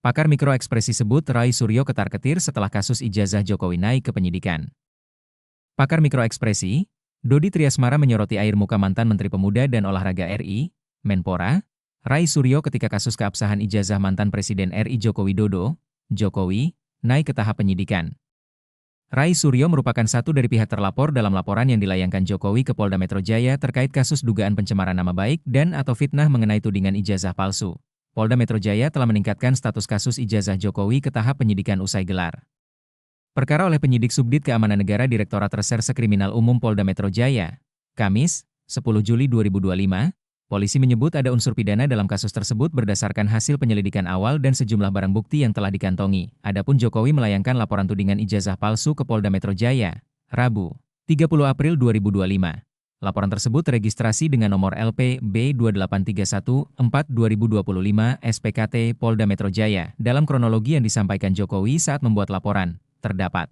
Pakar mikroekspresi sebut Rai Suryo ketar-ketir setelah kasus ijazah Jokowi naik ke penyidikan. Pakar mikroekspresi, Dodi Triasmara menyoroti air muka mantan Menteri Pemuda dan Olahraga RI, Menpora, Rai Suryo ketika kasus keabsahan ijazah mantan Presiden RI Joko Widodo, Jokowi, naik ke tahap penyidikan. Rai Suryo merupakan satu dari pihak terlapor dalam laporan yang dilayangkan Jokowi ke Polda Metro Jaya terkait kasus dugaan pencemaran nama baik dan atau fitnah mengenai tudingan ijazah palsu. Polda Metro Jaya telah meningkatkan status kasus ijazah Jokowi ke tahap penyidikan usai gelar perkara oleh penyidik Subdit Keamanan Negara Direktorat Reserse Kriminal Umum Polda Metro Jaya. Kamis, 10 Juli 2025, polisi menyebut ada unsur pidana dalam kasus tersebut berdasarkan hasil penyelidikan awal dan sejumlah barang bukti yang telah dikantongi. Adapun Jokowi melayangkan laporan tudingan ijazah palsu ke Polda Metro Jaya, Rabu, 30 April 2025. Laporan tersebut teregistrasi dengan nomor LP B28314-2025 SPKT Polda Metro Jaya. Dalam kronologi yang disampaikan Jokowi saat membuat laporan, terdapat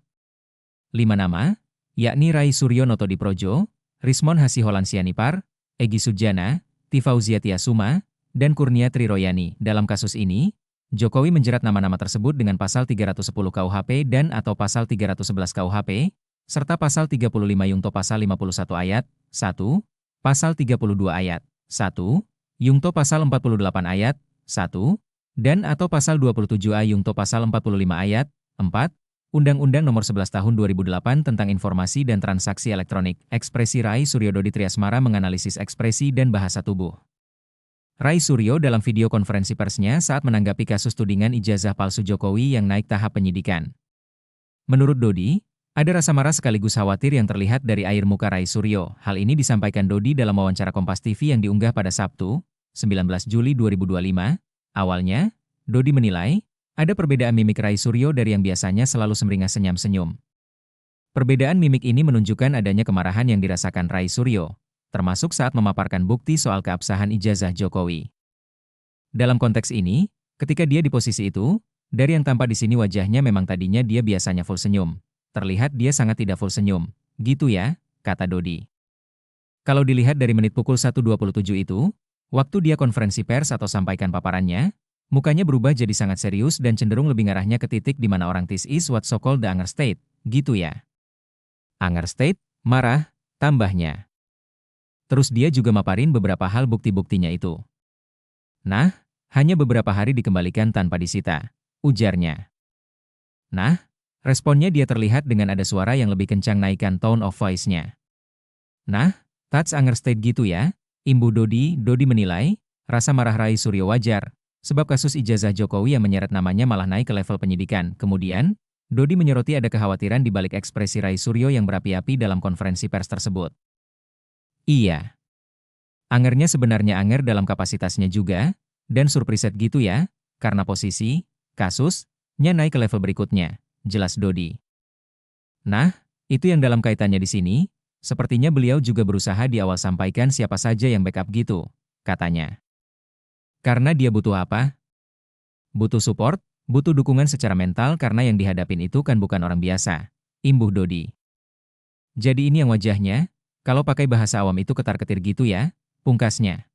5 nama, yakni Rai Suryo Notodiprojo, Rismon Hasiholan Sianipar, Egy Sujana, Tifauzia Tiasuma, dan Kurnia Triroyani. Dalam kasus ini, Jokowi menjerat nama-nama tersebut dengan pasal 310 KUHP dan atau pasal 311 KUHP, serta pasal 35 Yungto pasal 51 ayat 1, pasal 32 ayat 1, Yungto pasal 48 ayat 1, dan atau pasal 27A Yungto pasal 45 ayat 4, Undang-Undang Nomor 11 Tahun 2008 tentang Informasi dan Transaksi Elektronik. Ekspresi Rai Suryo. Dodi Triasmara menganalisis ekspresi dan bahasa tubuh Rai Suryo dalam video konferensi persnya saat menanggapi kasus tudingan ijazah palsu Jokowi yang naik tahap penyidikan. Menurut Dodi, ada rasa marah sekaligus khawatir yang terlihat dari air muka Rai Suryo. Hal ini disampaikan Dodi dalam wawancara Kompas TV yang diunggah pada Sabtu, 19 Juli 2025. Awalnya, Dodi menilai, ada perbedaan mimik Rai Suryo dari yang biasanya selalu sumringah senyum-senyum. Perbedaan mimik ini menunjukkan adanya kemarahan yang dirasakan Rai Suryo, termasuk saat memaparkan bukti soal keabsahan ijazah Jokowi. Dalam konteks ini, ketika dia di posisi itu, dari yang tampak di sini wajahnya memang tadinya dia biasanya full senyum. Terlihat dia sangat tidak full senyum. Gitu ya, kata Dodi. Kalau dilihat dari menit pukul 1.27 itu, waktu dia konferensi pers atau sampaikan paparannya, mukanya berubah jadi sangat serius dan cenderung lebih ngarahnya ke titik di mana orang this is what so-called the anger state. Gitu ya. Anger state, marah, tambahnya. Terus dia juga maparin beberapa hal bukti-buktinya itu. Nah, hanya beberapa hari dikembalikan tanpa disita, ujarnya. Nah, responnya dia terlihat dengan ada suara yang lebih kencang naikkan tone of voice-nya. Nah, that's anger state gitu ya, imbuh Dodi. Dodi menilai, rasa marah Rai Suryo wajar, sebab kasus ijazah Jokowi yang menyeret namanya malah naik ke level penyidikan. Kemudian, Dodi menyoroti ada kekhawatiran di balik ekspresi Rai Suryo yang berapi-api dalam konferensi pers tersebut. Iya. Angernya sebenarnya anger dalam kapasitasnya juga, dan surpriset gitu ya, karena posisi, kasusnya naik ke level berikutnya. Jelas Dodi. Nah, itu yang dalam kaitannya di sini, sepertinya beliau juga berusaha di awal sampaikan siapa saja yang backup gitu, katanya. Karena dia butuh apa? Butuh support, butuh dukungan secara mental karena yang dihadapin itu kan bukan orang biasa, imbuh Dodi. Jadi ini yang wajahnya, kalau pakai bahasa awam itu ketar-ketir gitu ya, pungkasnya.